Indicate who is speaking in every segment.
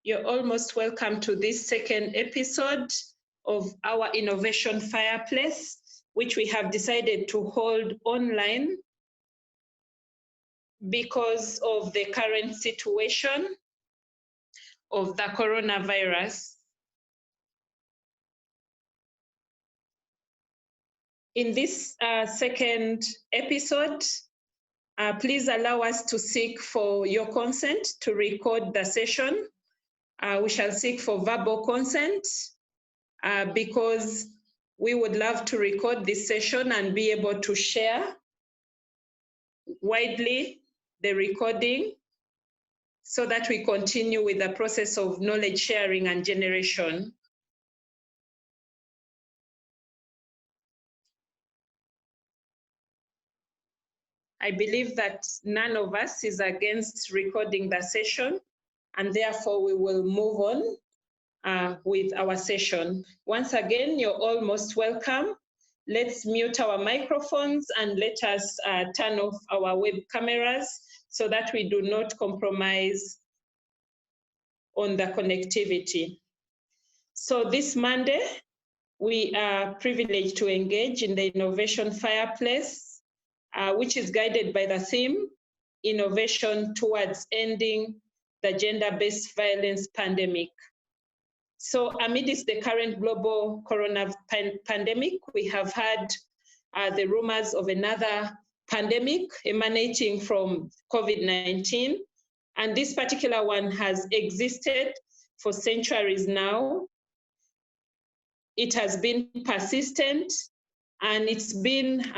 Speaker 1: You're almost welcome to this second episode of our Innovation Fireplace, which we have decided to hold online because of the current situation of the coronavirus. In this second episode, please allow us to seek for your consent to record the session. We shall seek for verbal consent because we would love to record this session and be able to share widely the recording so that we continue with the process of knowledge sharing and generation. I believe that none of us is against recording the session, and therefore we will move on with our session. Once again, you're all most welcome. Let's mute our microphones and let us turn off our web cameras so that we do not compromise on the connectivity. So this Monday, we are privileged to engage in the Innovation Fireplace, which is guided by the theme, Innovation Towards Ending the Gender-Based Violence Pandemic. So amidst the current global corona pandemic, we have had the rumors of another pandemic emanating from COVID-19. And this particular one has existed for centuries now. It has been persistent, and it's been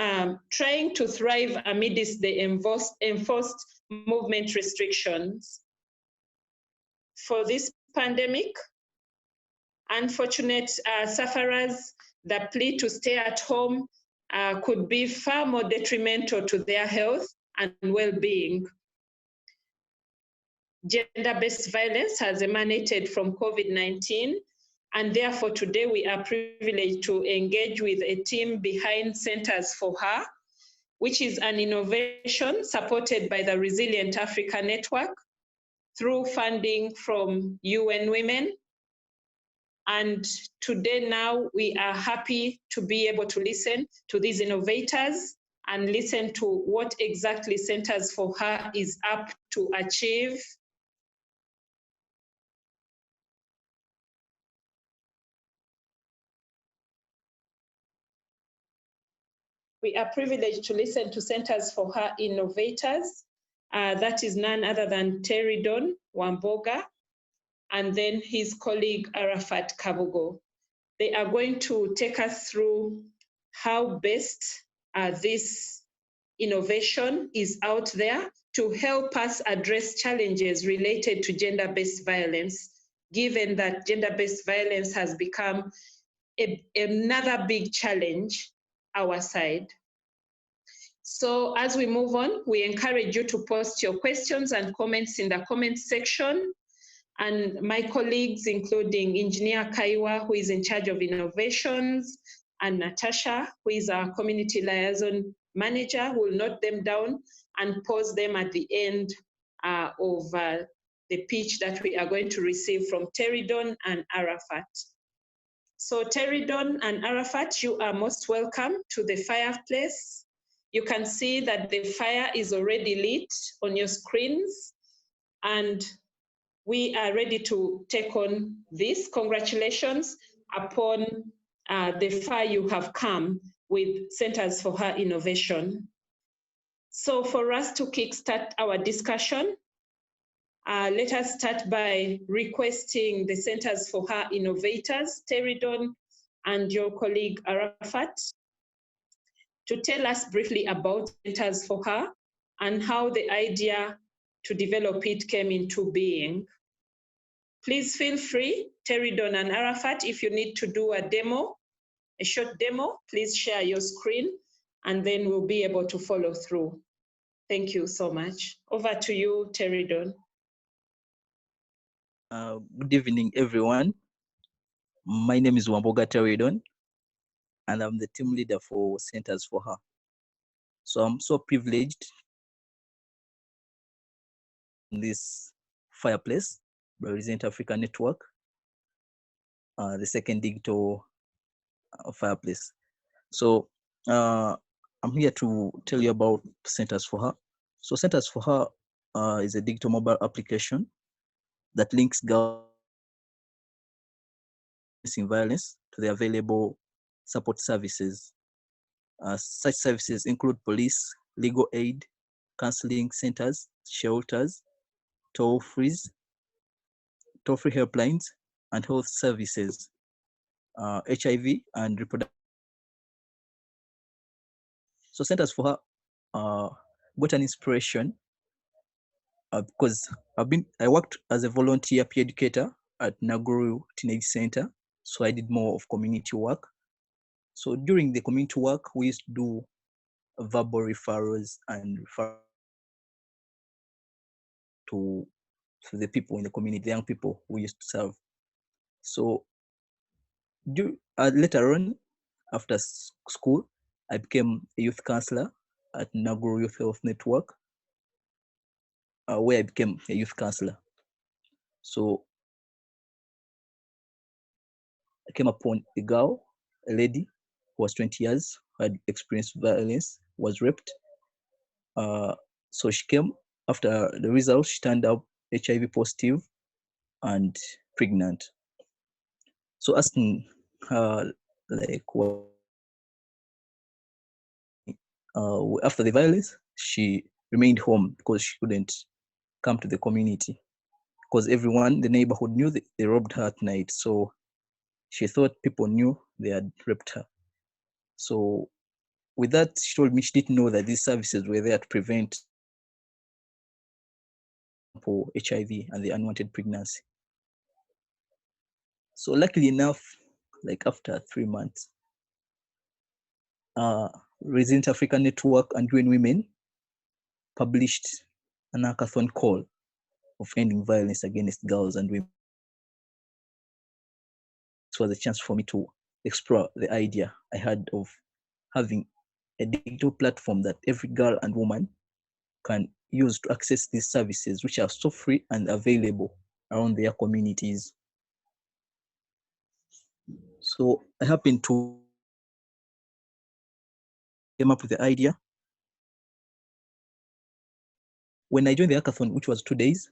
Speaker 1: trying to thrive amidst the enforced movement restrictions. For this pandemic, unfortunate sufferers, the plea to stay at home could be far more detrimental to their health and well-being. Gender-based violence has emanated from COVID-19, and therefore today we are privileged to engage with a team behind Centers for Her, which is an innovation supported by the ResilientAfrica Network through funding from UN Women. And today now we are happy to be able to listen to these innovators and listen to what exactly Centers for Her is up to achieve. We are privileged to listen to Centers for Her innovators. That is none other than Teridon Wamboga, and then his colleague Arafat Kabugo. They are going to take us through how best this innovation is out there to help us address challenges related to gender-based violence, given that gender-based violence has become another big challenge our side. So as we move on, we encourage you to post your questions and comments in the comments section. And my colleagues, including Engineer Kaiwa, who is in charge of innovations, and Natasha, who is our community liaison manager, will note them down and post them at the end of the pitch that we are going to receive from Teridon and Arafat. So Teridon and Arafat, you are most welcome to the fireplace. You can see that the fire is already lit on your screens, and we are ready to take on this. Congratulations upon the far you have come with Centers for Her innovation. So for us to kickstart our discussion, let us start by requesting the Centers for Her innovators, Teridon and your colleague Arafat, to tell us briefly about Centers for Her and how the idea to develop it came into being. Please feel free, Teridon and Arafat, if you need to do a demo, a short demo, please share your screen and then we'll be able to follow through. Thank you so much. Over to you, Teridon.
Speaker 2: Good evening, everyone. My name is Wamboga Teridon, and I'm the team leader for Centers for Her. So I'm so privileged in this fireplace by ResilientAfrica Network, the second digital Fireplace. So I'm here to tell you about Centers for Her. So Centers for Her is a digital mobile application that links girls in violence to the available support services. Such services include police, legal aid, counseling centers, shelters, toll-free helplines, and health services, HIV and reproductive. So Centers for Her got an inspiration because I worked as a volunteer peer educator at Naguru Teenage Center. So I did more of community work. So during the community work, we used to do verbal referrals and refer to the people in the community, the young people we used to serve. So later on, after school, I became a youth counselor at Naguru Youth Health Network, where I became a youth counselor. So I came upon a girl, a lady who was 20 years, who had experienced violence, was raped. So she came after the results, she turned up HIV positive and pregnant. So asking her, like, after the violence, she remained home because she couldn't come to the community because everyone, the neighborhood knew that they robbed her at night. So she thought people knew they had raped her. So with that, she told me she didn't know that these services were there to prevent HIV and the unwanted pregnancy. So luckily enough, like after 3 months, Resilient Africa Network and UN Women published an hackathon call of ending violence against girls and women. This was a chance for me to explore the idea I had of having a digital platform that every girl and woman can use to access these services, which are so free and available around their communities. So I happened to came up with the idea. When I joined the hackathon, which was 2 days,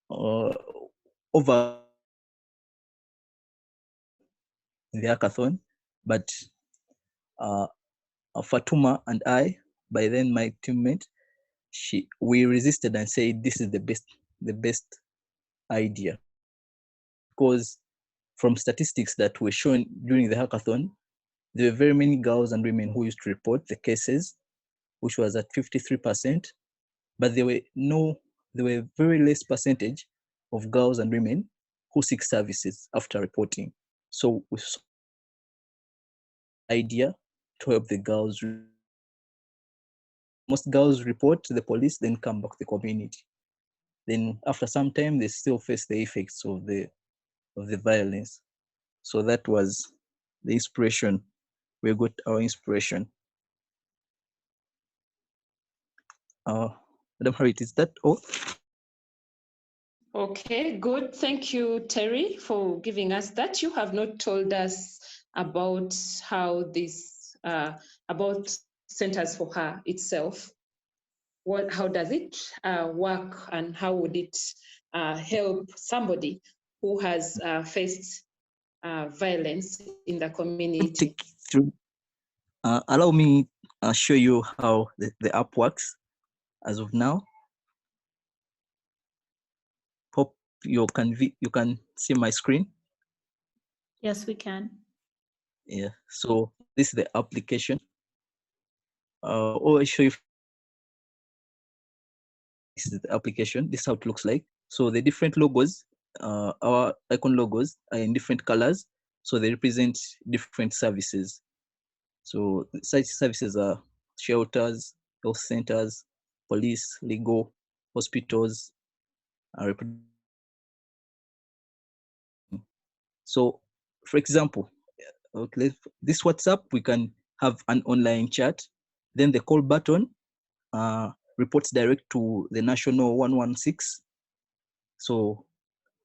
Speaker 2: over in the hackathon, but Fatuma and I, by then my teammate, we resisted and said this is the best idea, because from statistics that were shown during the hackathon, there were very many girls and women who used to report the cases, which was at 53%, but there were very less percentage of girls and women who seek services after reporting. So we saw the idea to help the girls. Most girls report to the police, then come back to the community. Then after some time, they still face the effects of the violence. So that was the inspiration. We got our inspiration. Madam Harriet, is that all?
Speaker 1: Okay, good. Thank you, Terry, for giving us that. You have not told us about how this, about Centers for Her itself. How does it work, and how would it help somebody who has faced violence in the community?
Speaker 2: Allow me show you how the app works as of now. Hope you can see my screen.
Speaker 3: Yes, we can.
Speaker 2: Yeah, so this is the application. I'll show you. This is the application. This is how it looks like. So the different logos, our icon logos, are in different colors. So they represent different services. So such services are shelters, health centers, police, legal, hospitals. So, for example, okay, this WhatsApp, we can have an online chat. Then the call button reports direct to the national 116. So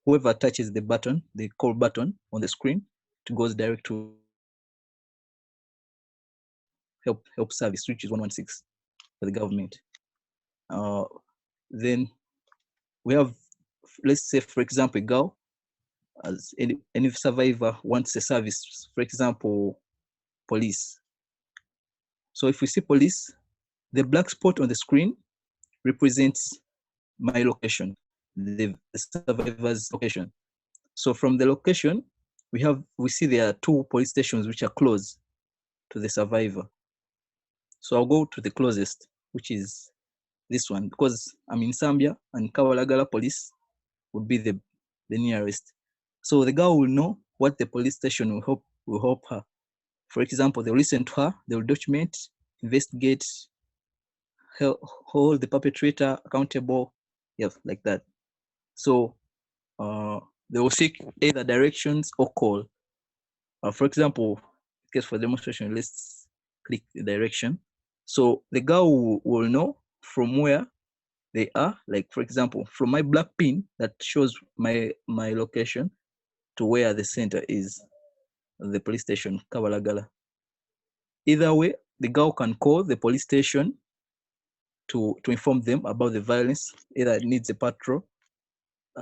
Speaker 2: whoever touches the button, the call button on the screen, it goes direct to help service, which is 116 for the government. Then we have, let's say, for example, a girl, as any survivor wants a service, for example, police. So if we see police, the black spot on the screen represents my location, the survivor's location. So from the location, we see there are 2 police stations which are close to the survivor. So I'll go to the closest, which is this one, because I'm in Zambia and Kawalagala police would be the nearest. So the girl will know what the police station will help her. For example, they'll listen to her, they'll document, investigate, hold the perpetrator accountable, like that. So they will seek either directions or call. For example, case for demonstration, let's click the direction. So the girl will know from where they are, like for example, from my black pin that shows my location to where the center is, the police station, Kabalagala. Either way, the girl can call the police station to inform them about the violence. Either it needs a patrol,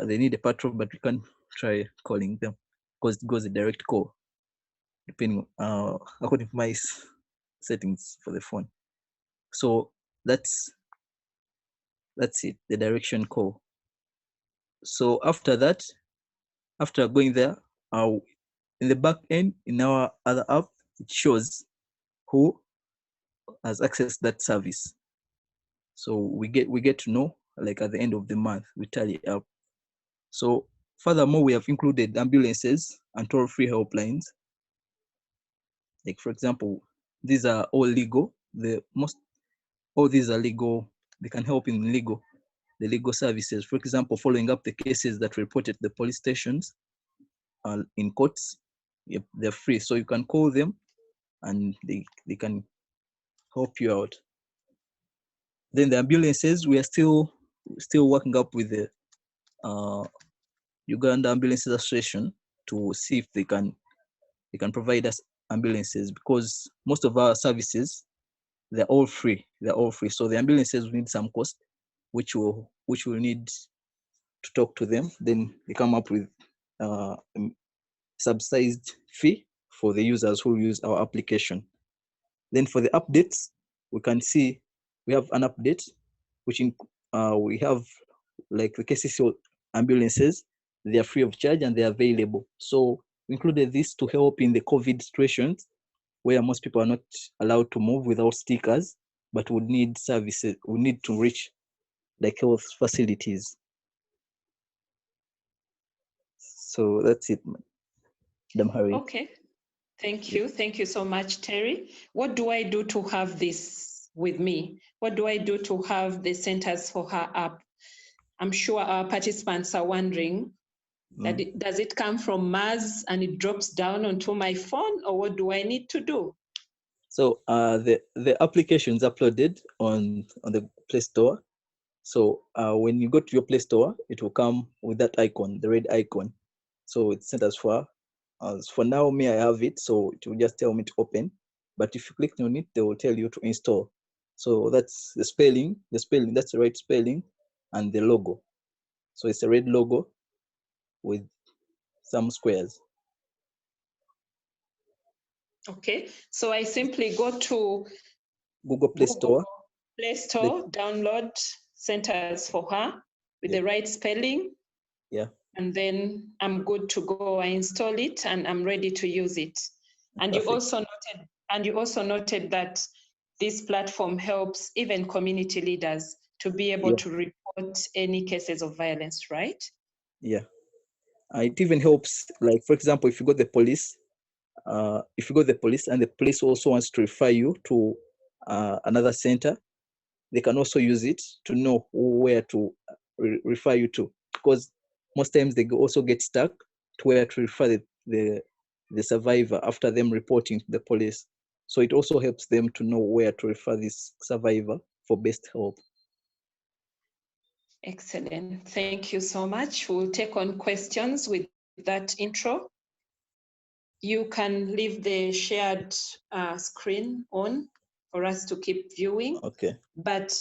Speaker 2: they need a patrol, but we can try calling them because it goes a direct call, depending according to my settings for the phone. So that's it, the direction call. So after that, after going there, in the back end, in our other app, it shows who has accessed that service. So we get to know, like at the end of the month, we tally up. So furthermore, we have included ambulances and toll-free helplines. Like for example, these are all legal. All these are legal. They can help in the legal services. For example, following up the cases that were reported to the police stations in courts, they're free. So you can call them and they can help you out. Then the ambulances, we are still working up with the Uganda Ambulance Association to see if they can provide us ambulances, because most of our services, they're all free. So the ambulances will need some cost, which will need to talk to them. Then they come up with subsidized fee for the users who use our application. Then for the updates, we can see we have an update, which we have like the KCC ambulances. They are free of charge and they are available. So we included this to help in the COVID situations where most people are not allowed to move without stickers, but would need services, would need to reach like health facilities. So that's it, Madam Harry.
Speaker 1: Okay. Thank you. Thank you so much, Terry. What do I do to have this with me? What do I do to have the Centers for Her app? I'm sure our participants are wondering, does it come from Mars and it drops down onto my phone, or what do I need to do?
Speaker 2: So the application is uploaded on the Play Store. So when you go to your Play Store, it will come with that icon, the red icon. So it's Centers for Her. For now, me, I have it, so it will just tell me to open. But if you click on it, they will tell you to install. So that's the spelling, that's the right spelling, and the logo. So it's a red logo with some squares.
Speaker 1: Okay, so I simply go to
Speaker 2: Google Play Store.
Speaker 1: Download Centers for Her with the right spelling.
Speaker 2: Yeah.
Speaker 1: And then I'm good to go. I install it and I'm ready to use it. And you also noted that this platform helps even community leaders to be able to report any cases of violence, right?
Speaker 2: Yeah. It even helps, like for example, if you go to the police, and the police also wants to refer you to another center, they can also use it to know where to refer you to, because most times they also get stuck to where to refer the survivor after them reporting to the police. So it also helps them to know where to refer this survivor for best help.
Speaker 1: Excellent. Thank you so much. We'll take on questions with that intro. You can leave the shared screen on for us to keep viewing.
Speaker 2: Okay.
Speaker 1: But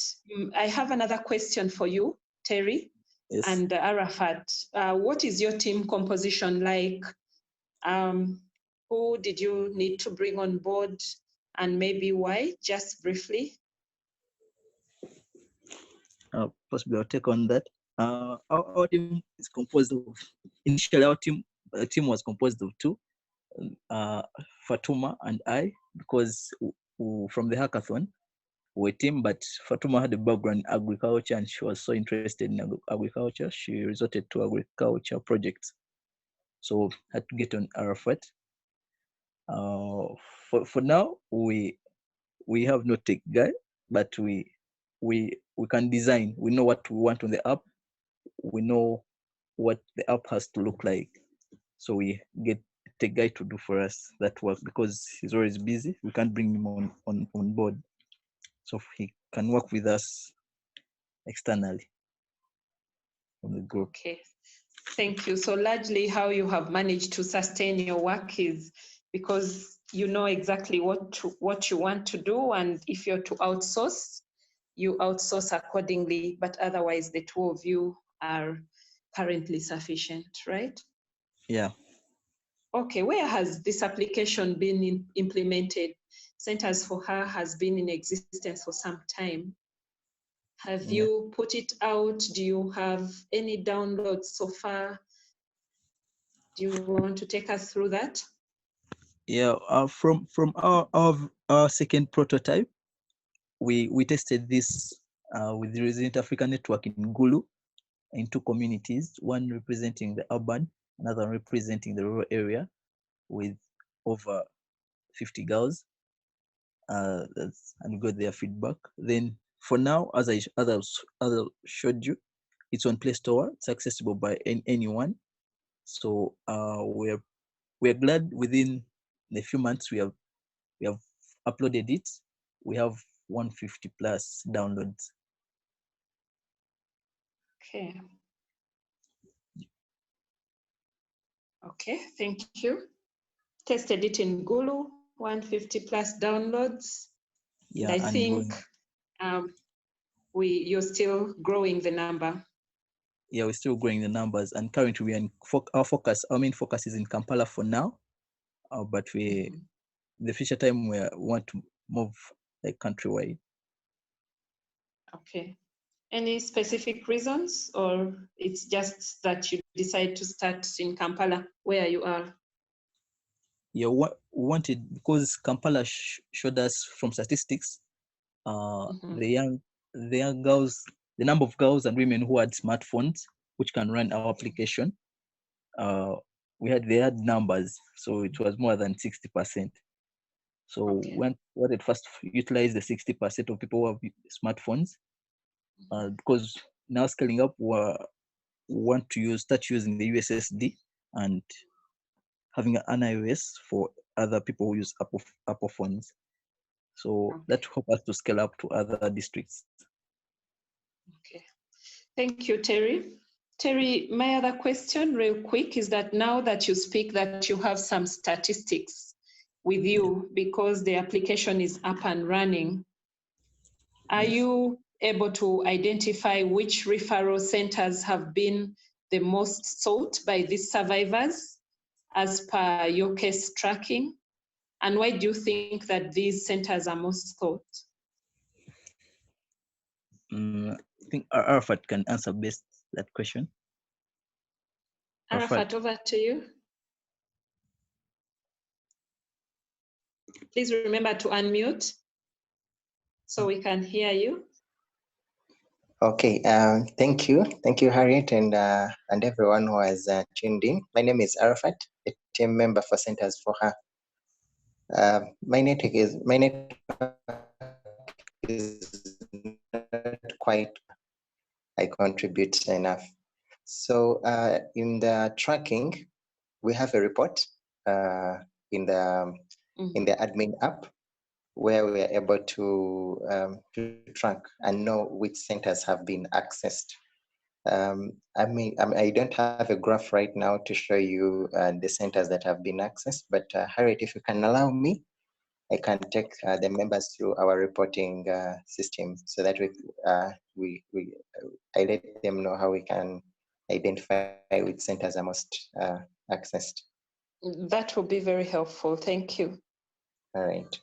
Speaker 1: I have another question for you, Terry.
Speaker 2: Yes.
Speaker 1: And Arafat. What is your team composition like? Who did you need to bring on board and maybe why? Just briefly.
Speaker 2: Possibly I'll take on that. Our team is composed of, initially our team was composed of two, Fatuma and I, because from the hackathon, we were a team, but Fatuma had a background in agriculture and she was so interested in agriculture, she resorted to agriculture projects. So had to get on Arafat. For now, we have no tech guy, but we can design. We know what we want on the app. We know what the app has to look like. So we get a tech guy to do for us that work because he's always busy. We can't bring him on board. So he can work with us externally from the group.
Speaker 1: Okay, thank you. So largely how you have managed to sustain your work is because you know exactly what you want to do, and if you're to outsource, you outsource accordingly, but otherwise the two of you are currently sufficient, right?
Speaker 2: Yeah.
Speaker 1: Okay, where has this application been implemented? Centers for Her has been in existence for some time. Have you put it out? Do you have any downloads so far? Do you want to take us through that?
Speaker 2: Yeah, from our second prototype, we tested this with the ResilientAfrica Network in Gulu in two communities, one representing the urban, another representing the rural area, with over 50 girls. And we got their feedback. Then for now, as I showed you, it's on Play Store. It's accessible by anyone. So we're glad within a few months we have uploaded it. We have 150 plus downloads.
Speaker 1: Okay. Okay, thank you. Tested it in Gulu, 150 plus downloads.
Speaker 2: Yeah,
Speaker 1: and I think
Speaker 2: growing.
Speaker 1: You're still growing the number.
Speaker 2: Yeah, we're still growing the numbers, and currently we are our main focus is in Kampala for now, but the future time we want to move like countrywide.
Speaker 1: Okay. Any specific reasons, or it's just that you decide to start in Kampala where you are?
Speaker 2: Yeah, what we wanted, because Kampala showed us from statistics, the young girls, the number of girls and women who had smartphones which can run our application, they had numbers, so it was more than 60%. So when wanted first utilize the 60% of people who have smartphones, because now scaling up, we want to start using the USSD and having an iOS for other people who use Apple phones. So that help us to scale up to other districts.
Speaker 1: Okay. Thank you, Terry. Terry, my other question real quick is that now that you speak that you have some statistics with you because the application is up and running, are you able to identify which referral centers have been the most sought by these survivors as per your case tracking? And why do you think that these centers are most sought?
Speaker 2: I think Arafat can answer best that question.
Speaker 1: Arafat, over to you. Please remember to unmute so we can hear you.
Speaker 4: Okay, thank you, Harriet, and everyone who has tuned in. My name is Arafat, a team member for Centers for Her. My network is not quite. I contribute enough. So in the tracking, we have a report in the admin app, where we are able to track and know which centers have been accessed. I don't have a graph right now to show you the centers that have been accessed, but Harriet, if you can allow me, I can take the members through our reporting system so that I let them know how we can identify which centers are most accessed.
Speaker 1: That will be very helpful. Thank you.
Speaker 4: All right.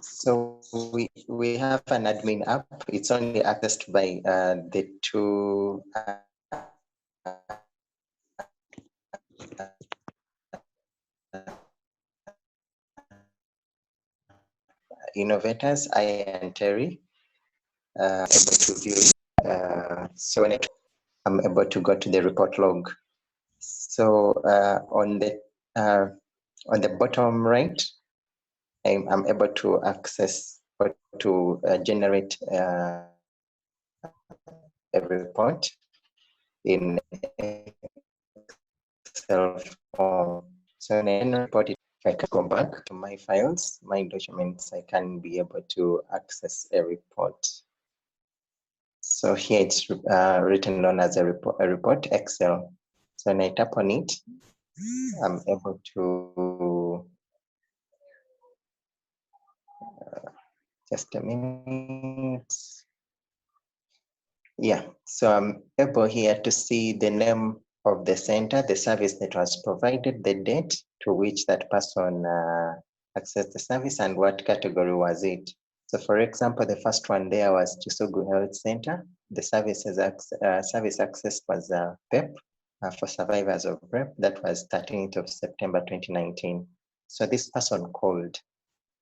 Speaker 4: So we have an admin app. It's only accessed by the two innovators, I and Terry, able to view. So when I'm able to go to the report log. So on the bottom right, I'm able to access or to generate a report in Excel form. So when I report it, if I can go back to my files, my documents, I can be able to access a report. So here it's written down as a report Excel. So when I tap on it, I'm able to just a minute. Yeah, so I'm able here to see the name of the center, the service that was provided, the date to which that person accessed the service, and what category was it. So for example, the first one there was Chisugu Health Center. The service access was PEP for survivors of PrEP. That was 13th of September 2019. So this person called,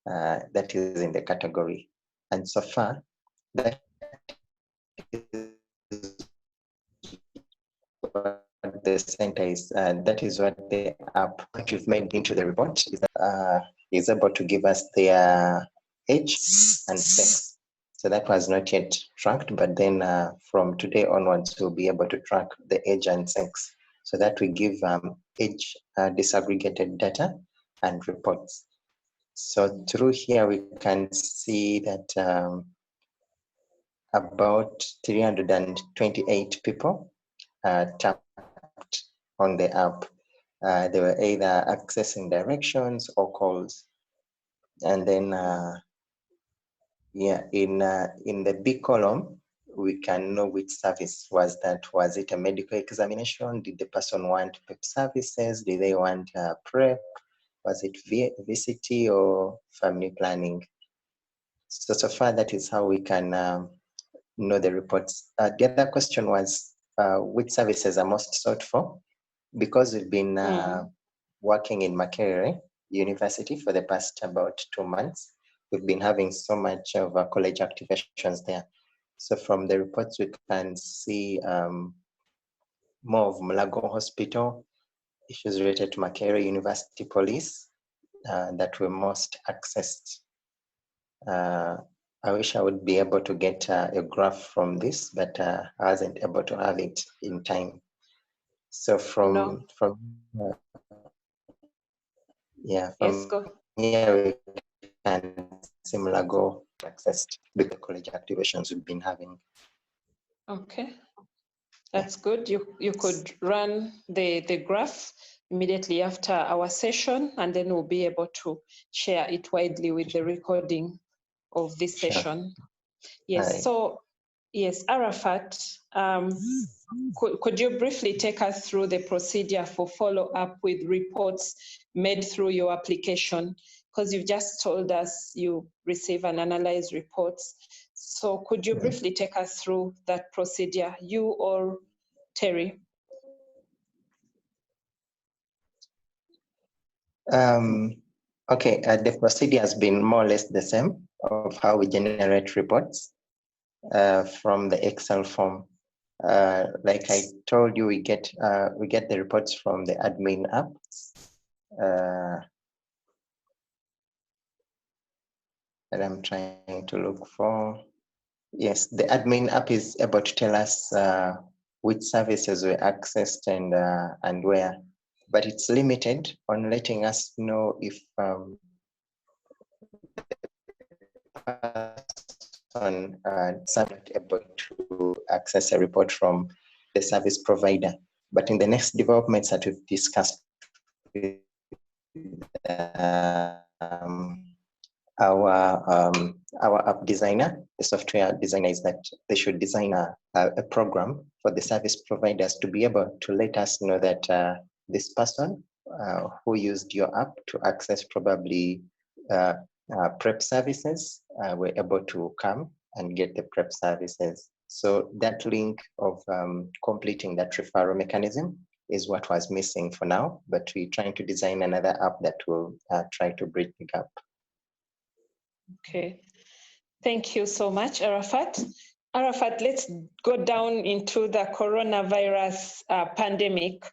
Speaker 4: that is in the category. And so far, that is what the center is, that is what the app that you've made into the report is able to give us their age and sex. So that was not yet tracked, but then from today onwards, we'll be able to track the age and sex so that we give age disaggregated data and reports. So through here, we can see that about 328 people tapped on the app. They were either accessing directions or calls. And then, in the B column, we can know which service was that. Was it a medical examination? Did the person want PEP services? Did they want PrEP? Was it VCT or family planning? So far, that is how we can know the reports. The other question was which services are most sought for? Because we've been working in Makerere University for the past about 2 months, we've been having so much of college activations there. So from the reports, we can see more of Mulago Hospital, issues related to Makerere University Police that were most accessed. I wish I would be able to get a graph from this, but I wasn't able to have it in time. So from here we can similar go accessed with the college activations we've been having.
Speaker 1: Okay, that's good. You could run the graph immediately after our session, and then we'll be able to share it widely with the recording of this session. Yes. Right. So yes, Arafat, could you briefly take us through the procedure for follow-up with reports made through your application? Because you've just told us you receive and analyze reports. So could you briefly take us through that procedure, you or Terry?
Speaker 4: Okay, the procedure has been more or less the same of how we generate reports from the Excel form. Like I told you, we get the reports from the admin app. That I'm trying to look for. Yes, the admin app is able to tell us which services were accessed and where, but it's limited on letting us know if person not able to access a report from the service provider. But in the next developments that we've discussed with our app designer, the software designer, is that they should design a program for the service providers to be able to let us know that this person who used your app to access probably prep services were able to come and get the prep services. So that link of completing that referral mechanism is what was missing for now, but we're trying to design another app that will try to bridge the gap.
Speaker 1: Okay, thank you so much, Arafat. Arafat, let's go down into the coronavirus pandemic.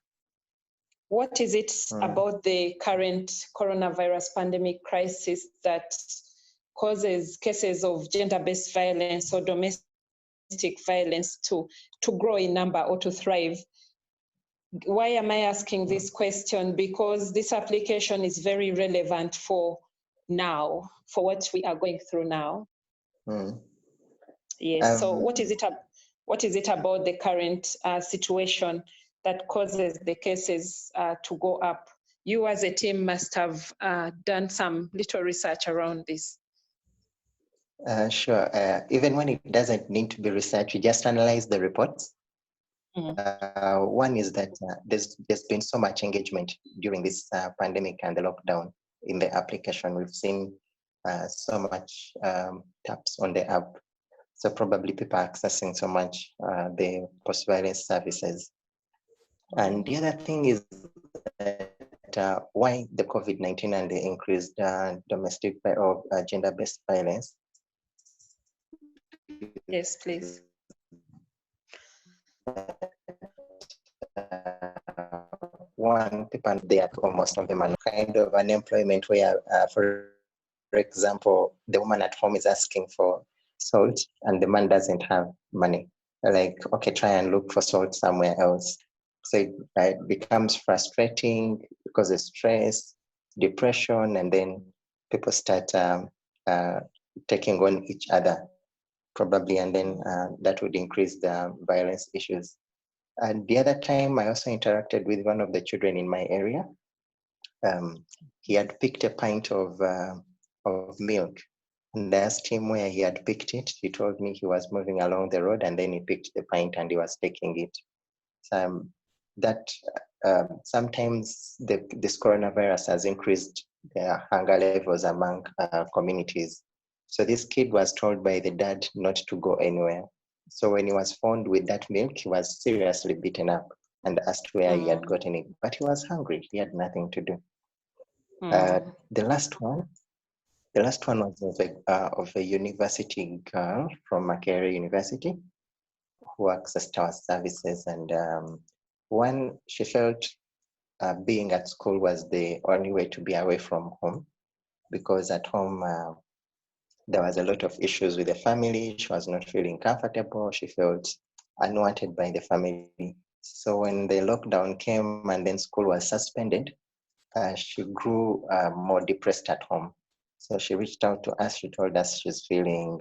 Speaker 1: What is it about the current coronavirus pandemic crisis that causes cases of gender-based violence or domestic violence to grow in number or to thrive? Why am I asking this question? Because this application is very relevant for now, for what we are going through now. Yes, so what is it about the current situation that causes the cases to go up? You as a team must have done some little research around this.
Speaker 4: Sure. Even when it doesn't need to be research, we just analyze the reports. One is that there's been so much engagement during this pandemic and the lockdown in the application. We've seen so much taps on the app. So probably people are accessing so much the post-violence services. And the other thing is that why the COVID-19 and the increased domestic or gender-based violence.
Speaker 1: Yes, please.
Speaker 4: One, people there, most of them are kind of unemployment where, for example, the woman at home is asking for salt and the man doesn't have money. Like, okay, try and look for salt somewhere else. So it becomes frustrating because of stress, depression, and then people start taking on each other, probably, and then that would increase the violence issues. And the other time, I also interacted with one of the children in my area. He had picked a pint of milk, and I asked him where he had picked it. He told me he was moving along the road, and then he picked the pint and he was taking it. So sometimes this coronavirus has increased the hunger levels among communities. So this kid was told by the dad not to go anywhere. So when he was found with that milk, he was seriously beaten up and asked where he had gotten it. But he was hungry. He had nothing to do. The last one was of a university girl from Makerere University who accessed our services. And one, she felt being at school was the only way to be away from home, because at home, there was a lot of issues with the family. She was not feeling comfortable. She felt unwanted by the family. So when the lockdown came and then school was suspended, she grew more depressed at home. So she reached out to us. She told us she's feeling,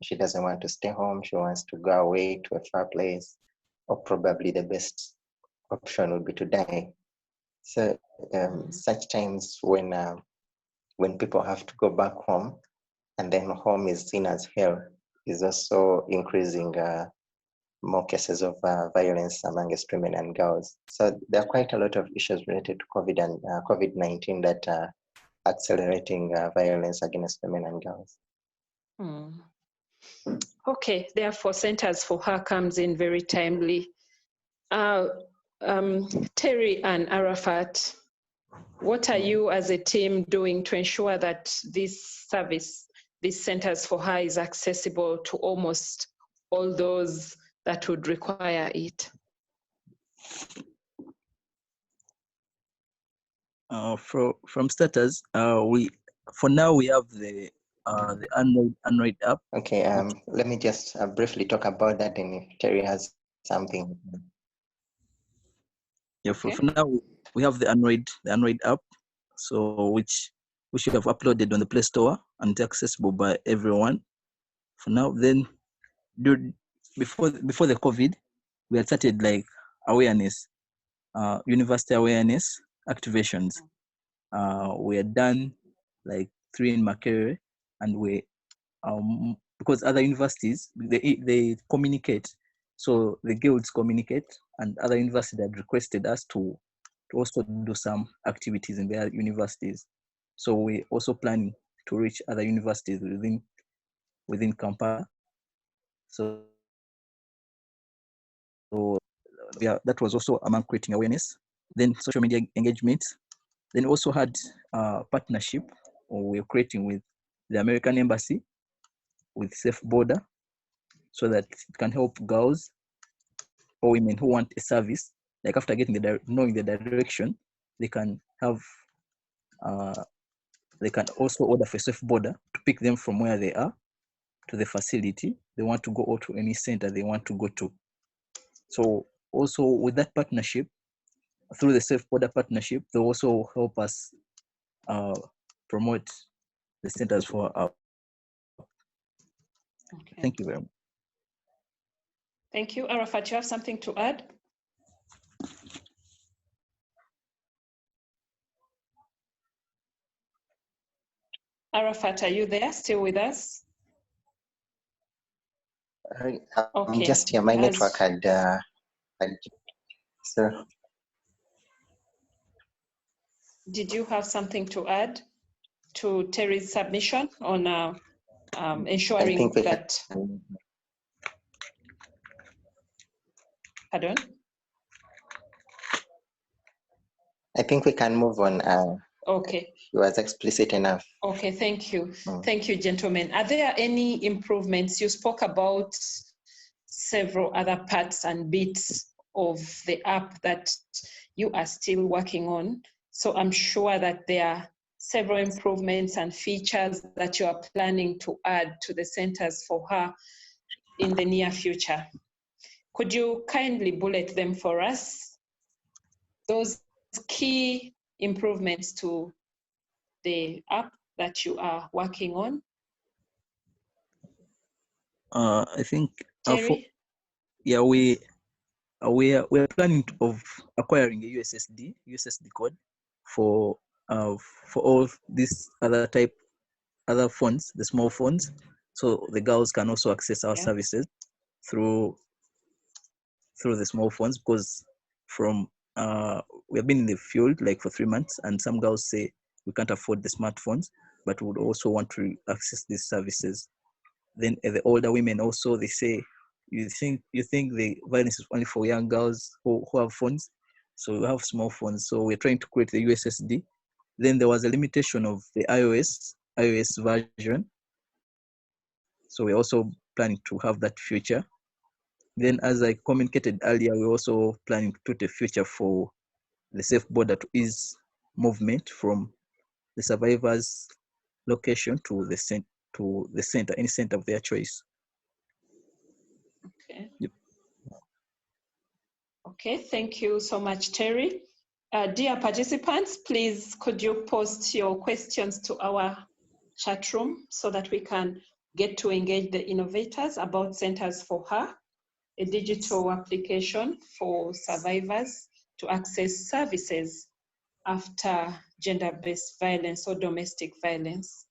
Speaker 4: she doesn't want to stay home. She wants to go away to a far place, or probably the best option would be to die. So such times when people have to go back home, and then home is seen as hell, is also increasing more cases of violence amongst women and girls. So there are quite a lot of issues related to COVID and COVID-19 that are accelerating violence against women and girls.
Speaker 1: Okay, therefore Centers for Her comes in very timely. Terry and Arafat, what are you as a team doing to ensure that this service, this Centers for Her, is accessible to almost all those that would require it?
Speaker 2: From status, for now we have the Android app.
Speaker 4: Okay, let me just briefly talk about that, and if Terry has something.
Speaker 2: Yeah, for now we have the Android app, so which which we have uploaded on the Play Store and it's accessible by everyone for now. Then before the COVID, we had started like awareness, university awareness activations. We had done like 3 in Makerere, and we because other universities they communicate, so the guilds communicate, and other universities had requested us to also do some activities in their universities. So we also planning to reach other universities within Kampala. So yeah, that was also among creating awareness. Then social media engagement. Then also had partnership, or we're creating with the American Embassy, with Safe Border, so that it can help girls or women who want a service, like after getting knowing the direction, they can have they can also order for Safe Border to pick them from where they are to the facility they want to go, or to any center they want to go to. So also with that partnership, through the Safe Border partnership, they also help us promote the centers for our.
Speaker 1: Okay.
Speaker 2: Thank you very much.
Speaker 1: Thank you. Arafat, you have something to add? Arafat, are you there, still with us? Okay.
Speaker 4: Just here, my network had so.
Speaker 1: Did you have something to add to Terry's submission on ensuring that? Pardon?
Speaker 4: I think we can move on.
Speaker 1: Okay.
Speaker 4: It was explicit enough.
Speaker 1: Okay, thank you. Thank you, gentlemen. Are there any improvements? You spoke about several other parts and bits of the app that you are still working on. So I'm sure that there are several improvements and features that you are planning to add to the Centers for Her in the near future. Could you kindly bullet them for us? Those key improvements to the app that you are working on?
Speaker 2: I think
Speaker 1: Terry?
Speaker 2: yeah, we're planning of acquiring a USSD code for all these other phones, the small phones, so the girls can also access our services through the small phones, because from we have been in the field like for 3 months, and some girls say we can't afford the smartphones, but would also want to access these services. Then the older women also, they say, you think the violence is only for young girls who have phones, so we have small phones. So we're trying to create the USSD. Then there was a limitation of the iOS version, so we're also planning to have that feature. Then, as I communicated earlier, we're also planning to put a feature for the Safe Border to ease movement from the survivors' location to the center, any center of their choice.
Speaker 1: Okay.
Speaker 2: Yep.
Speaker 1: Okay, thank you so much, Terry. Dear participants, please could you post your questions to our chat room so that we can get to engage the innovators about Centers for Her, a digital application for survivors to access services after gender-based violence or domestic violence.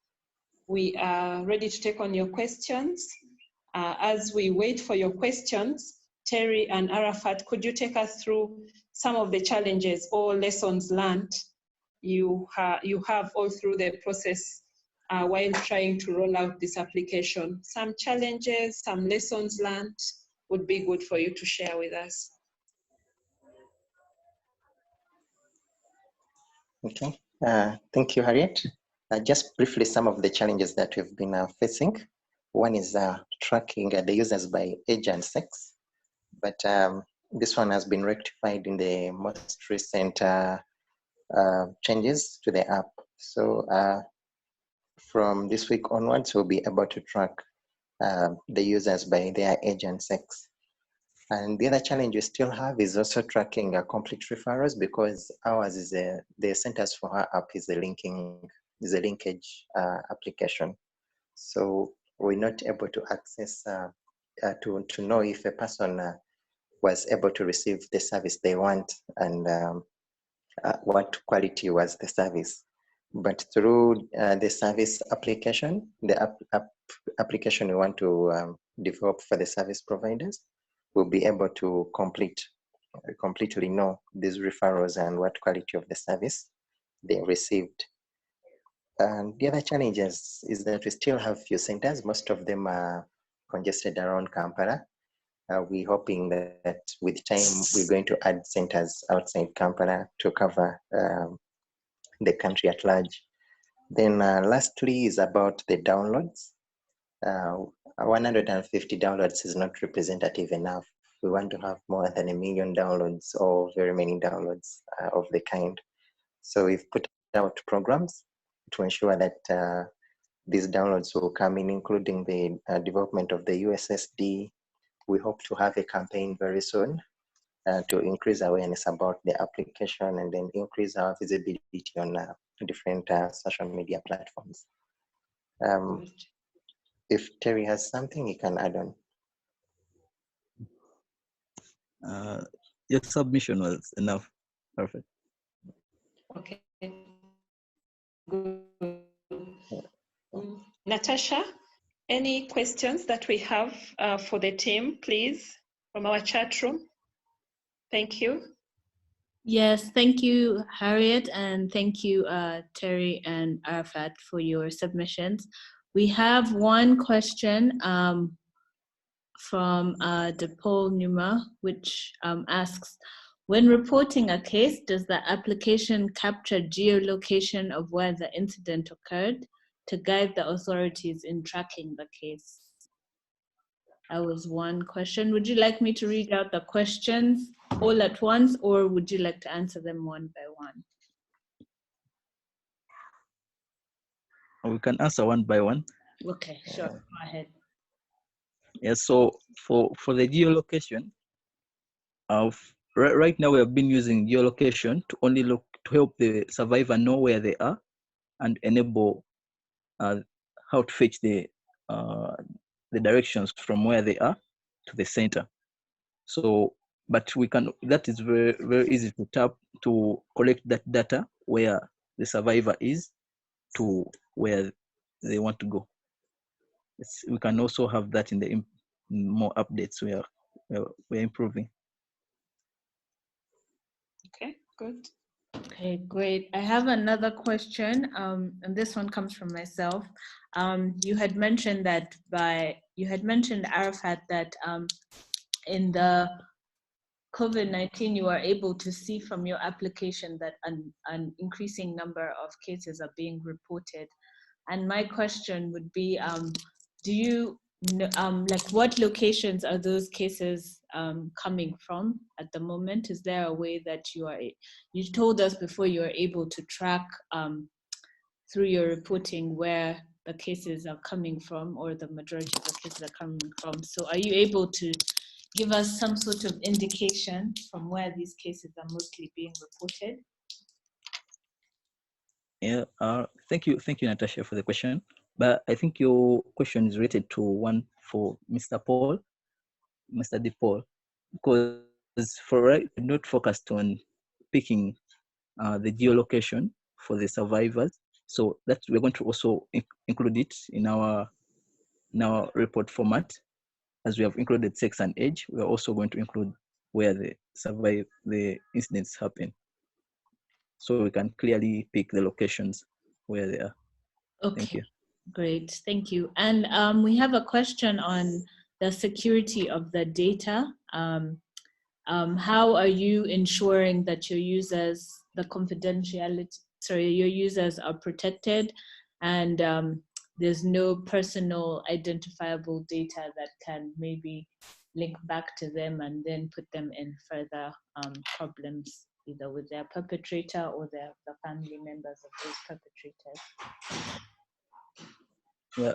Speaker 1: We are ready to take on your questions. As we wait for your questions, Terry and Arafat, could you take us through some of the challenges or lessons learned you have all through the process while trying to roll out this application? Some challenges, some lessons learned would be good for you to share with us.
Speaker 4: Okay, thank you, Harriet. Just briefly, some of the challenges that we've been facing. One is tracking the users by age and sex, but this one has been rectified in the most recent changes to the app. So from this week onwards, we'll be able to track the users by their age and sex. And the other challenge we still have is also tracking complete referrals, because ours is the Centers for Her app is the linking is a linkage application. So we're not able to access to know if a person was able to receive the service they want and what quality was the service. But through the service application, the application we want to develop for the service providers, we'll be able to completely know these referrals and what quality of the service they received. And the other challenges is that we still have few centers. Most of them are congested around Kampala. We're hoping that with time, we're going to add centers outside Kampala to cover the country at large. Then lastly is about the downloads. 150 downloads is not representative enough. We want to have more than 1 million downloads or very many downloads of the kind. So we've put out programs to ensure that these downloads will come in, including the development of the USSD. We hope to have a campaign very soon to increase awareness about the application and then increase our visibility on different social media platforms. If Terry has something, he can add on.
Speaker 2: Your submission was enough. Perfect.
Speaker 1: Okay. Good. Natasha, any questions that we have for the team, please, from our chat room? Thank you.
Speaker 3: Yes, thank you, Harriet, and thank you, Terry and Arafat, for your submissions. We have one question from DePaul Numa, which asks, when reporting a case, does the application capture geolocation of where the incident occurred to guide the authorities in tracking the case? That was one question. Would you like me to read out the questions all at once, or would you like to answer them one by one?
Speaker 2: We can answer one by one.
Speaker 3: Okay, sure, go ahead.
Speaker 2: Yeah, so for the geolocation, right now we have been using geolocation to only look to help the survivor know where they are and enable how to fetch the directions from where they are to the center. So, but we can, that is very, very easy to tap to collect that data where the survivor is to where they want to go. We can also have that in the more updates where we're improving.
Speaker 1: Okay, good.
Speaker 3: Okay, great. I have another question, and this one comes from myself. You had mentioned that Arafat, that in the COVID-19, you are able to see from your application that an increasing number of cases are being reported. And my question would be, do you, like, what locations are those cases coming from at the moment? Is there a way that you told us before you are able to track through your reporting where the cases are coming from, or the majority of the cases are coming from? So are you able to give us some sort of indication from where these cases are mostly being reported?
Speaker 2: Yeah, thank you, Natasha, for the question. But I think your question is related to one for Mr. DePaul, because for right, we're not focused on picking the geolocation for the survivors. So that we're going to also include it in our report format. As we have included sex and age, we're also going to include where the incidents happen, so we can clearly pick the locations where they are.
Speaker 3: Okay.
Speaker 2: Thank you.
Speaker 3: Great, thank you. And we have a question on the security of the data. How are you ensuring that your users, your users are protected, and there's no personal identifiable data that can maybe link back to them and then put them in further problems, either with their perpetrator or the family members of those perpetrators?
Speaker 2: Yeah,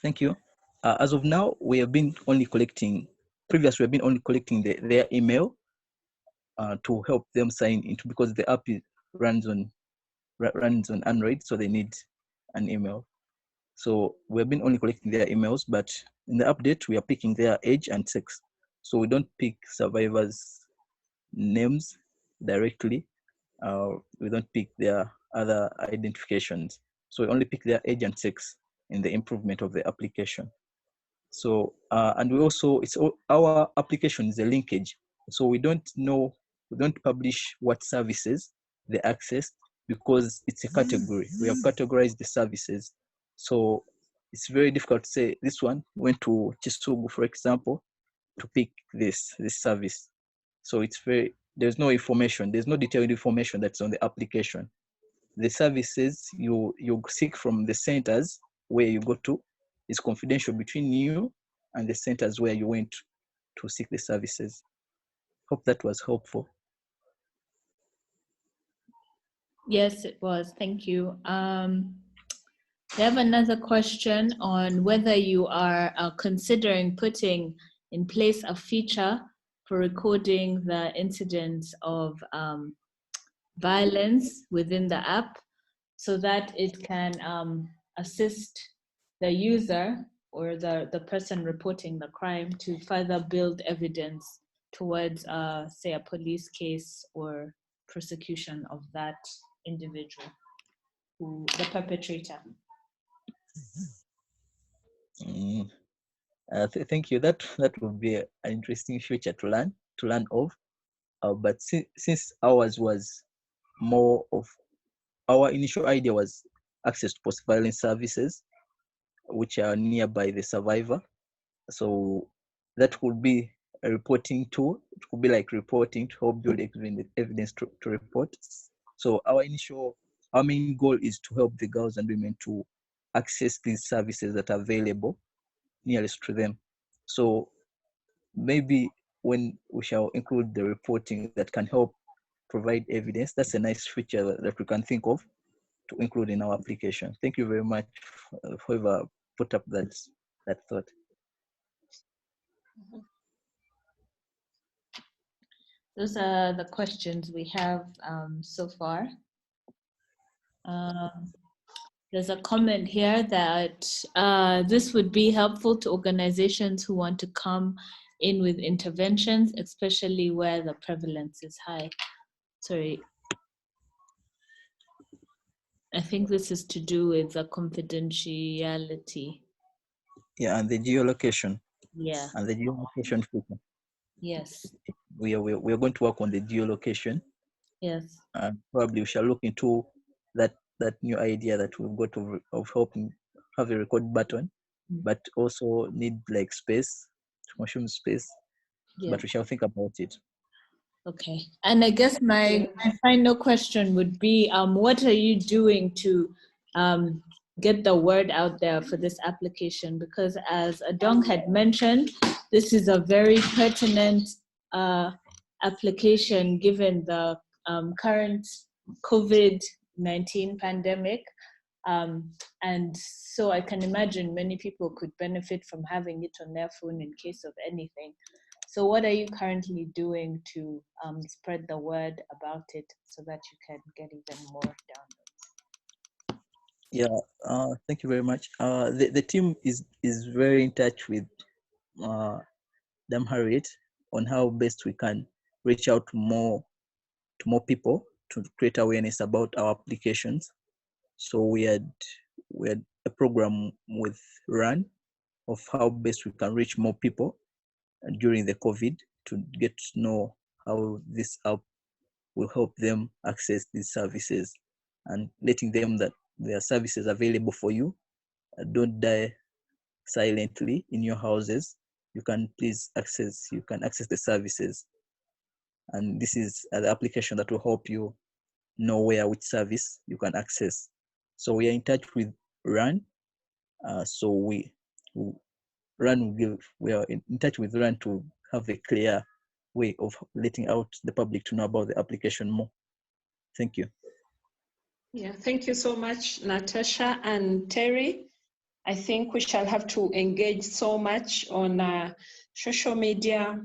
Speaker 2: thank you. As of now, we have been only collecting, previously we've been only collecting their email to help them sign into, because the app runs on runs on Android, so they need an email. So we've been only collecting their emails, but in the update, we are picking their age and sex. So we don't pick survivors' names directly. We don't pick their other identifications. So we only pick their age and sex in the improvement of the application. So, and we also, our application is a linkage. So we don't publish what services they access because it's a category. We have categorized the services. So it's very difficult to say this one went to Chisugu, for example, to pick this service. So there's no information, there's no detailed information that's on the application. The services you seek from the centers where you go to is confidential between you and the centers where you went to seek the services. Hope that was helpful.
Speaker 3: Yes, it was. Thank you. We have another question on whether you are considering putting in place a feature for recording the incidents of violence within the app so that it can assist the user or the person reporting the crime to further build evidence towards, say, a police case or prosecution of that individual, the perpetrator.
Speaker 2: Thank you. That would be an interesting feature to learn of. But since ours was more of, our initial idea was access to post-violence services, which are nearby the survivor. So that could be a reporting tool. It could be like reporting to help build evidence to report. So our main goal is to help the girls and women to access these services that are available nearest to them. So maybe when we shall include the reporting that can help provide evidence, that's a nice feature that we can think of to include in our application. Thank you very much for whoever put up that thought.
Speaker 3: Those are the questions we have so far. There's a comment here that this would be helpful to organizations who want to come in with interventions, especially where the prevalence is high. Sorry. I think this is to do with the confidentiality.
Speaker 2: Yeah, and the geolocation.
Speaker 3: Yeah.
Speaker 2: And the geolocation feature.
Speaker 3: Yes.
Speaker 2: We are going to work on the geolocation.
Speaker 3: Yes.
Speaker 2: And probably we shall look into that new idea that we've got of helping have a record button, but also need like space, to consume space. Yeah. But we shall think about it.
Speaker 3: Okay. And I guess my final question would be, what are you doing to get the word out there for this application? Because as Adong had mentioned, this is a very pertinent application given the current COVID-19 pandemic. And so I can imagine many people could benefit from having it on their phone in case of anything. So what are you currently doing to spread the word about it so that you can get even more downloads?
Speaker 2: Yeah, thank you very much. The team is very in touch with Dame Harriet on how best we can reach out to more people to create awareness about our applications. So we had a program with RAN of how best we can reach more people during the COVID to get to know how this app will help them access these services and letting them that there are services available for you. Don't die silently in your houses. You can access the services. And this is the application that will help you know which service you can access. So we are in touch with RAN. So we are in touch with RAN to have a clear way of letting out the public to know about the application more. Thank you.
Speaker 1: Yeah, thank you so much, Natasha and Terry. I think we shall have to engage so much on social media,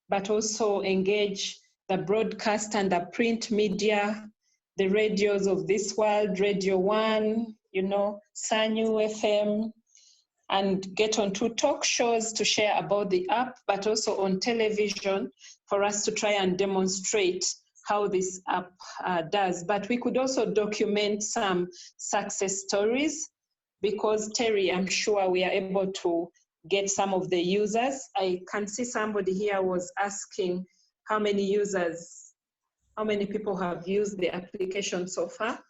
Speaker 1: but also engage the broadcast and the print media the radios of this world, Radio 1, you know, Sanyu FM, and get onto talk shows to share about the app, but also on television for us to try and demonstrate how this app does. But we could also document some success stories, because Terry, I'm sure we are able to get some of the users. I can see somebody here was asking how many users, how many people have used the application so far.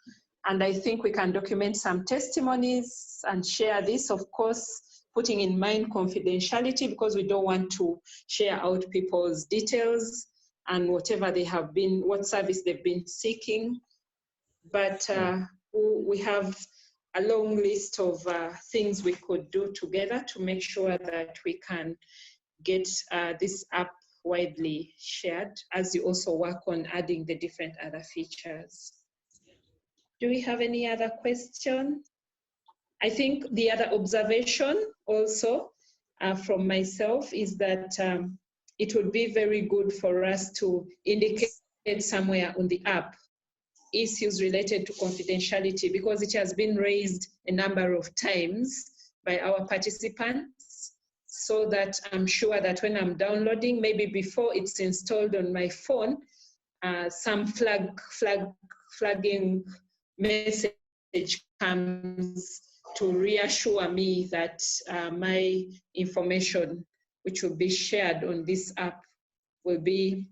Speaker 1: And I think we can document some testimonies and share this, of course, putting in mind confidentiality, because we don't want to share out people's details and whatever they have been, what service they've been seeking. But we have a long list of things we could do together to make sure that we can get this app widely shared, as you also work on adding the different other features. Do we have any other question? I think the other observation also from myself is that it would be very good for us to indicate somewhere on the app issues related to confidentiality, because it has been raised a number of times by our participants, so that I'm sure that when I'm downloading, maybe before it's installed on my phone, some flagging message comes to reassure me that my information, which will be shared on this app, will be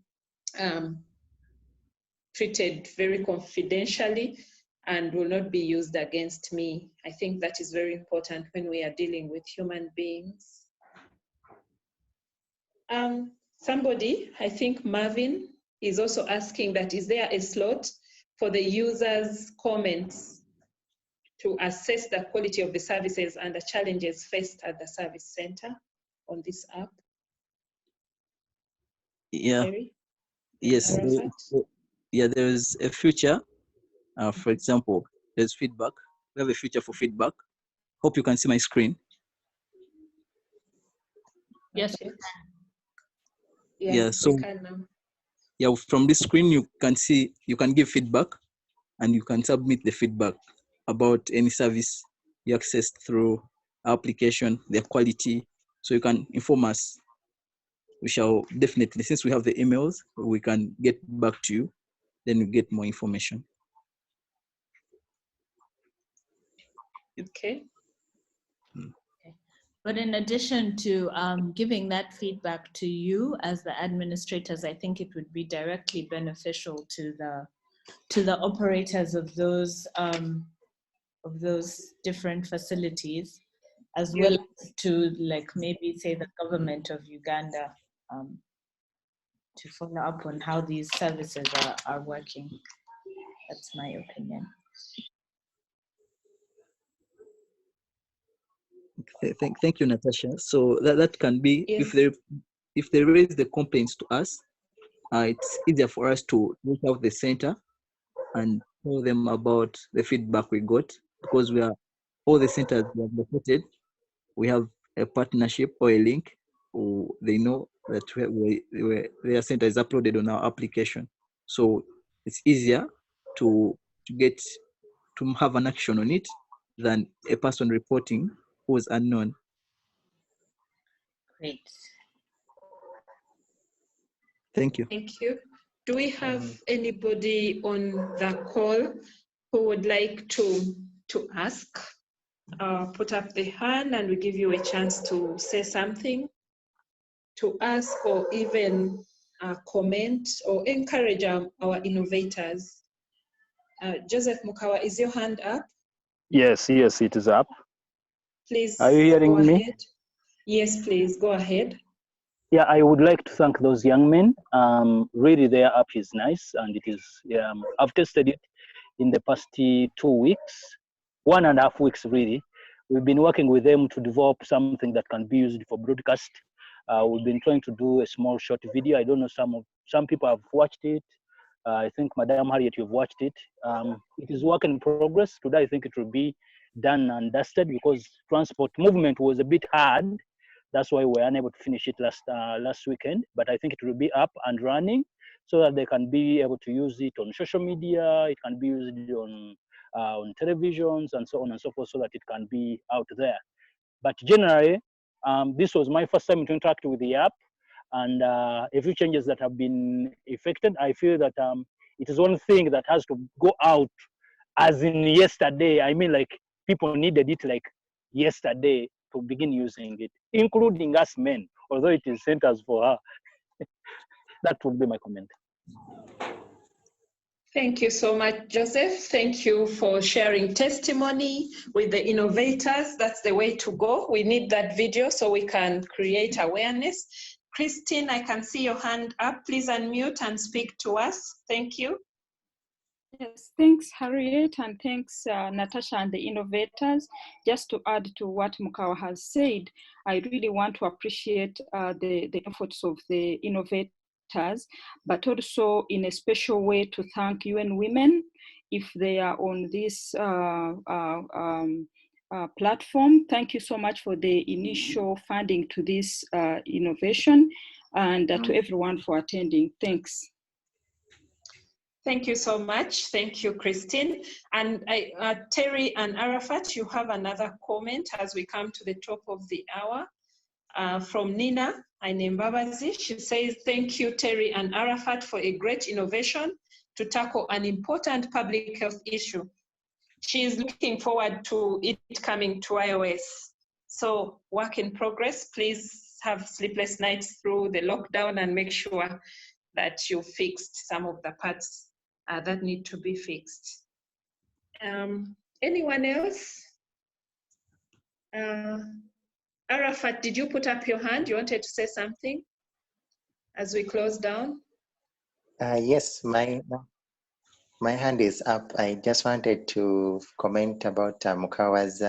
Speaker 1: treated very confidentially and will not be used against me. I think that is very important when we are dealing with human beings. Somebody, I think Marvin, is also asking that, is there a slot for the users' comments to assess the quality of the services and the challenges faced at the service center on this app?
Speaker 2: Yeah.
Speaker 1: Terry?
Speaker 2: Yes. Yeah, there is a feature. For example, there's feedback. We have a feature for feedback. Hope you can see my screen.
Speaker 3: Yes.
Speaker 1: Yeah,
Speaker 2: so
Speaker 1: we can now.
Speaker 2: Yeah, from this screen you can see, you can give feedback, and you can submit the feedback about any service you accessed through our application, their quality. So you can inform us. We shall definitely, since we have the emails, we can get back to you. Then you get more information.
Speaker 1: Okay.
Speaker 3: But in addition to giving that feedback to you as the administrators, I think it would be directly beneficial to the operators of those different facilities, as well as to, like, maybe say the government of Uganda, to follow up on how these services are working. That's my opinion.
Speaker 2: Thank you, Natasha. So that can be,
Speaker 1: Yes.
Speaker 2: if they raise the complaints to us, it's easier for us to reach out the center and tell them about the feedback we got, because we are, all the centers we have located, we have a partnership or a link, or they know that their center is uploaded on our application. So it's easier to have an action on it than a person reporting who is unknown.
Speaker 3: Great.
Speaker 2: Thank you.
Speaker 1: Thank you. Do we have anybody on the call who would like to ask? Put up the hand and we give you a chance to say something, to ask, or even comment or encourage our innovators. Joseph Mukawa, is your hand up?
Speaker 5: Yes, it is up.
Speaker 1: Please.
Speaker 5: Are you hearing
Speaker 1: go
Speaker 5: me?
Speaker 1: ahead. Yes, please, go ahead.
Speaker 5: Yeah, I would like to thank those young men. Really, their app is nice, and it is. I've tested it in the past 2 weeks, 1.5 weeks really. We've been working with them to develop something that can be used for broadcast. We've been trying to do a small short video. I don't know, some people have watched it. I think Madam Harriet, you've watched it. It is work in progress. Today, I think it will be done and dusted, because transport movement was a bit hard. That's why we were unable to finish it last weekend. But I think it will be up and running. so that they can be able to use it on social media. It can be used on televisions and so on and so forth, so that it can be out there. But generally, this was my first time to interact with the app, and a few changes that have been effected. I feel that it is one thing that has to go out as in yesterday. I mean, like, people needed it like yesterday to begin using it, including us men, although it is centers for her. That would be my comment.
Speaker 1: Thank you so much, Joseph. Thank you for sharing testimony with the innovators. That's the way to go. We need that video so we can create awareness. Christine, I can see your hand up. Please unmute and speak to us. Thank you.
Speaker 6: Yes, thanks, Harriet, and thanks, Natasha and the innovators. Just to add to what Mukawa has said, I really want to appreciate the efforts of the innovators, but also in a special way to thank UN Women if they are on this platform. Thank you so much for the initial funding to this innovation, and to everyone for attending. Thanks.
Speaker 1: Thank you so much. Thank you, Christine. And Terry and Arafat, you have another comment as we come to the top of the hour from Nina Ainembabazi. She says, thank you, Terry and Arafat, for a great innovation to tackle an important public health issue. She is looking forward to it coming to iOS. So work in progress. Please have sleepless nights through the lockdown and make sure that you fixed some of the parts that need to be fixed. Anyone else? Arafat, did you put up your hand? You wanted to say something as we close down?
Speaker 4: Yes, my hand is up. I just wanted to comment about Mukawa's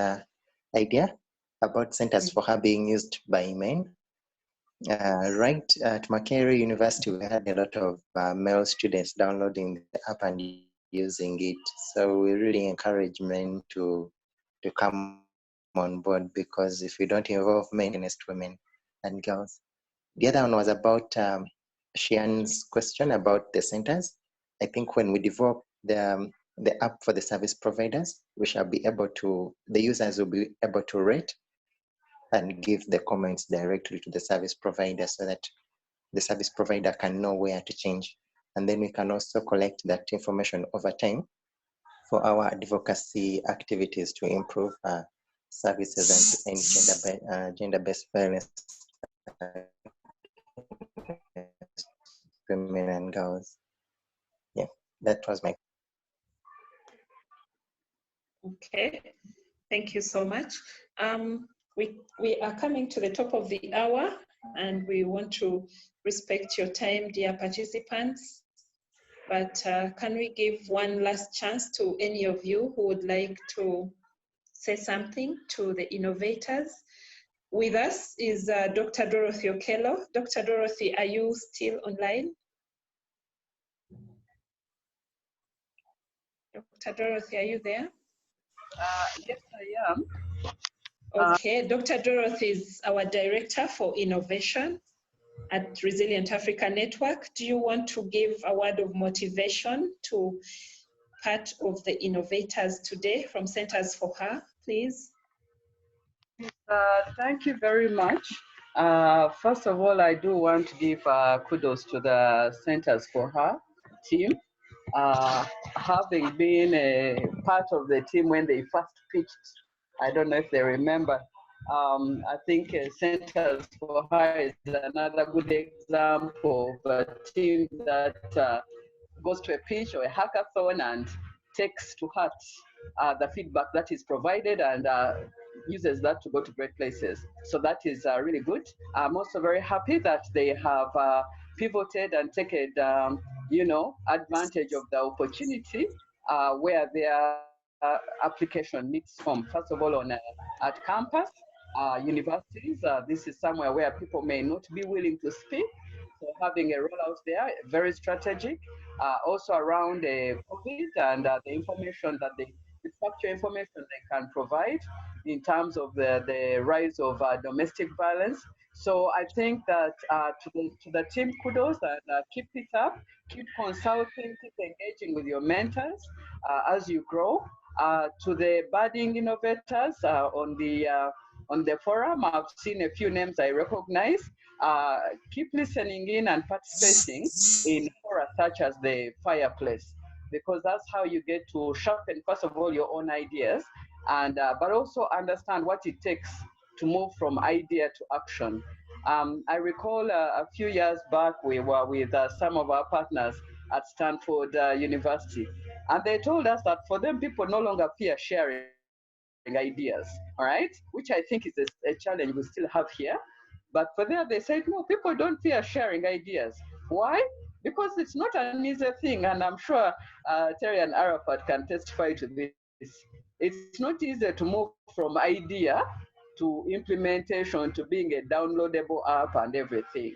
Speaker 4: idea about centers for her being used by men. Right at Makerere University, we had a lot of male students downloading the app and using it. So we really encourage men to come on board, because if we don't involve men against women and girls. The other one was about Shian's question about the centers. I think when we develop the app for the service providers, we shall be able to, the users will be able to rate and give the comments directly to the service provider, so that the service provider can know where to change. And then we can also collect that information over time for our advocacy activities to improve services and to end gender-based violence women and girls. Yeah, that was my.
Speaker 1: Okay, thank you so much. We are coming to the top of the hour, and we want to respect your time, dear participants. But can we give one last chance to any of you who would like to say something to the innovators? With us is Dr. Dorothy Okello. Dr. Dorothy, are you still online? Dr. Dorothy, are you there?
Speaker 7: Yes, I am.
Speaker 1: Okay, Dr. Dorothy is our Director for Innovation at Resilient Africa Network. Do you want to give a word of motivation to part of the innovators today from Centers for Her, please?
Speaker 7: Thank you very much. First of all, I do want to give kudos to the Centers for Her team. Having been a part of the team when they first pitched, I don't know if they remember, I think Centers for Her is another good example of a team that goes to a pitch or a hackathon and takes to heart the feedback that is provided and uses that to go to great places. So that is really good. I'm also very happy that they have pivoted and taken, advantage of the opportunity where their application needs from. First of all, at campus, universities, this is somewhere where people may not be willing to speak. So having a rollout there, very strategic. Also around COVID and the information that the factual information they can provide in terms of the rise of domestic violence. So I think that to the team, kudos, and keep it up, keep consulting, keep engaging with your mentors as you grow. To the budding innovators on the forum, I've seen a few names I recognize. Keep listening in and participating in fora such as the Fireplace, because that's how you get to sharpen, first of all, your own ideas, and but also understand what it takes to move from idea to action. I recall a few years back, we were with some of our partners at Stanford University, and they told us that for them, people no longer fear sharing ideas, all right, which I think is a challenge we still have here. But for there, they said, no, people don't fear sharing ideas. Why? Because it's not an easy thing, and I'm sure Terry and Arafat can testify to this. It's not easy to move from idea to implementation to being a downloadable app and everything.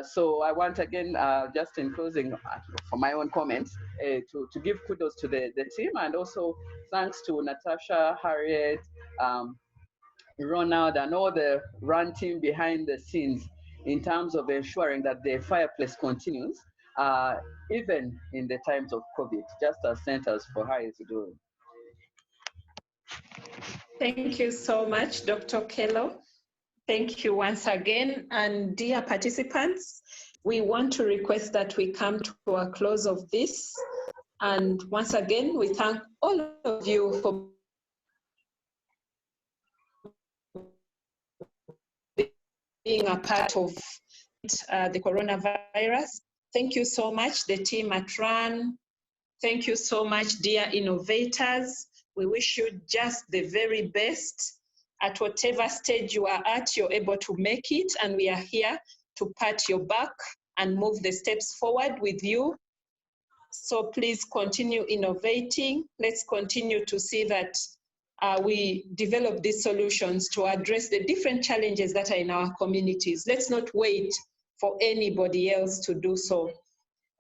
Speaker 7: So I want again, just in closing, for my own comments, to give kudos to the team, and also thanks to Natasha, Harriet, Ronald, and all the run team behind the scenes in terms of ensuring that the Fireplace continues, even in the times of COVID, just as Centers for Her is doing.
Speaker 1: Thank you so much, Dr. Kello. Thank you once again. And dear participants, we want to request that we come to a close of this. And once again, we thank all of you for being a part of the coronavirus. Thank you so much, the team at RAN. Thank you so much, dear innovators. We wish you just the very best. At whatever stage you are at, you're able to make it, and we are here to pat your back and move the steps forward with you. So please continue innovating. Let's continue to see that we develop these solutions to address the different challenges that are in our communities. Let's not wait for anybody else to do so.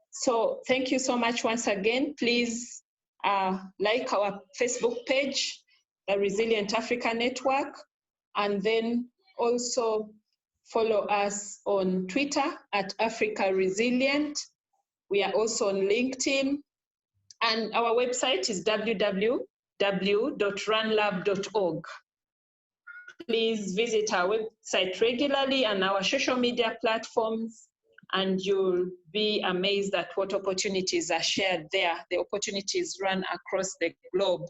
Speaker 1: So thank you so much once again. Please like our Facebook page, the Resilient Africa Network, and then also follow us on Twitter at Africa Resilient. We are also on LinkedIn, and our website is www.runlab.org. Please visit our website regularly and our social media platforms, and you'll be amazed at what opportunities are shared there. The opportunities run across the globe,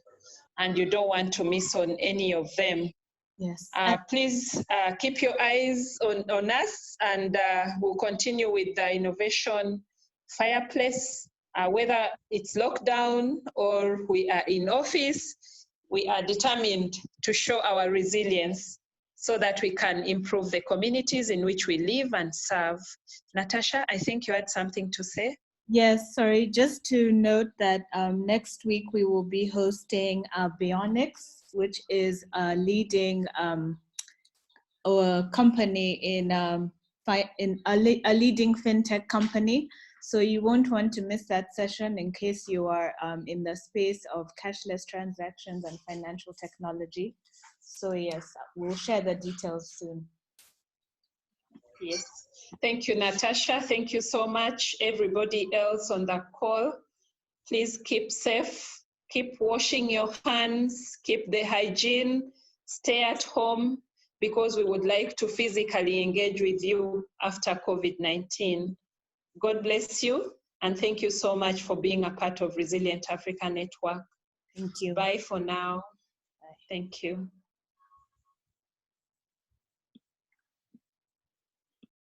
Speaker 1: and you don't want to miss on any of them.
Speaker 3: Yes.
Speaker 1: Please keep your eyes on us, and we'll continue with the innovation Fireplace. Whether it's lockdown or we are in office, we are determined to show our resilience so that we can improve the communities in which we live and serve. Natasha, I think you had something to say.
Speaker 3: Yes, sorry, just to note that next week we will be hosting Bionics, which is a leading company in a leading fintech company. So you won't want to miss that session in case you are in the space of cashless transactions and financial technology. So yes, we'll share the details soon.
Speaker 1: Yes, thank you, Natasha. Thank you so much, everybody else on the call. Please keep safe, keep washing your hands, keep the hygiene, stay at home, because we would like to physically engage with you after COVID-19. God bless you, and thank you so much for being a part of Resilient Africa Network.
Speaker 3: Thank you.
Speaker 1: Bye for now. Thank you.